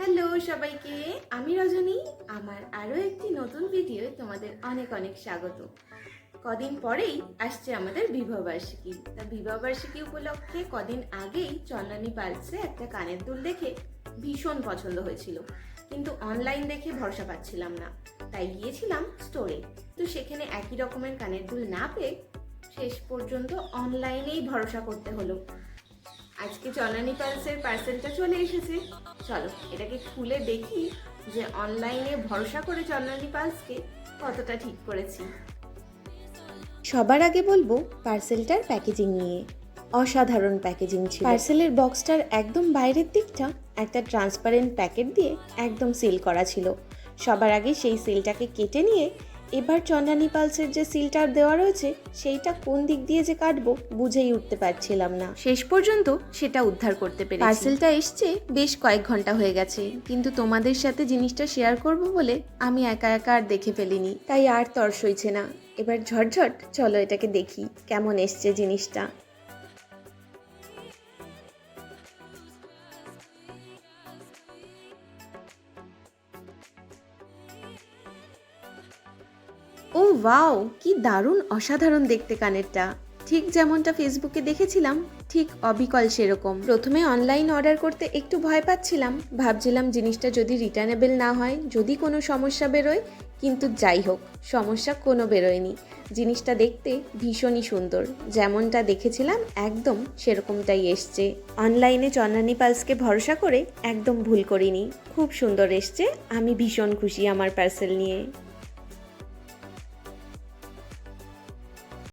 Hello সবাইকে, আমি রজনী। আমার আরও একটি নতুন ভিডিও তোমাদের অনেক অনেক স্বাগত। কদিন পরেই আসছে আমাদের বিবাহবার্ষিকী। তা বিবাহবার্ষিকী উপলক্ষে কদিন আগেই চন্দনী পালসে একটা কানের দুল দেখে ভীষণ পছন্দ হয়েছিল, কিন্তু অনলাইন দেখে ভরসা পাচ্ছিলাম না। তাই গিয়েছিলাম স্টোরে, তো সেখানে একই রকমের কানের দুল না পেয়ে শেষ পর্যন্ত অনলাইনেই ভরসা করতে হলো। আজকে চন্দনী পালসের পার্সেলটা চলে এসেছে। চলো এটাকে খুলে দেখি যে অনলাইনে ভরসা করে চন্দনী পালসকে কতটা ঠিক করেছি। সবার আগে বলবো পার্সেলটার প্যাকেজিং নিয়ে। অসাধারণ প্যাকেজিং ছিল। পার্সেলের বক্সটার একদম বাইরের দিকটা একটা ট্রান্সপারেন্ট প্যাকেট দিয়ে একদম সিল করা ছিল। সবার আগে সেই সিলটাকে কেটে নিয়ে এবার চন্দনী পালসের যে সিলটা দেওয়া রয়েছে সেইটা কোন দিক দিয়ে যে কাটবো বুঝেই উঠতে পারছিলাম না। শেষ পর্যন্ত সেটা উদ্ধার করতে পেরেছি। পার্সেলটা এসছে বেশ কয়েক ঘন্টা হয়ে গেছে, কিন্তু তোমাদের সাথে জিনিসটা শেয়ার করব বলে আমি একা একা আর দেখে ফেলিনি, তাই আর তর সইছে না। এবার ঝটঝট চলো এটাকে দেখি কেমন এসছে জিনিসটা। ও ওয়াও, কি দারুণ অসাধারণ দেখতে কানেরটা। ঠিক যেমনটা ফেসবুকে দেখেছিলাম ঠিক অবিকল সেরকম। প্রথমে অনলাইন অর্ডার করতে একটু ভয় পাচ্ছিলাম, ভাবছিলাম জিনিসটা যদি রিটার্নেবল না হয়, যদি কোনো সমস্যা বেরোয়, কিন্তু যাই হোক সমস্যা কোনো বেরোয়নি। জিনিসটা দেখতে ভীষণই সুন্দর, যেমনটা দেখেছিলাম একদম সেরকমটাই এসছে। অনলাইনে চন্দনী পালসকে ভরসা করে একদম ভুল করিনি, খুব সুন্দর এসছে। আমি ভীষণ খুশি আমার পার্সেল নিয়ে।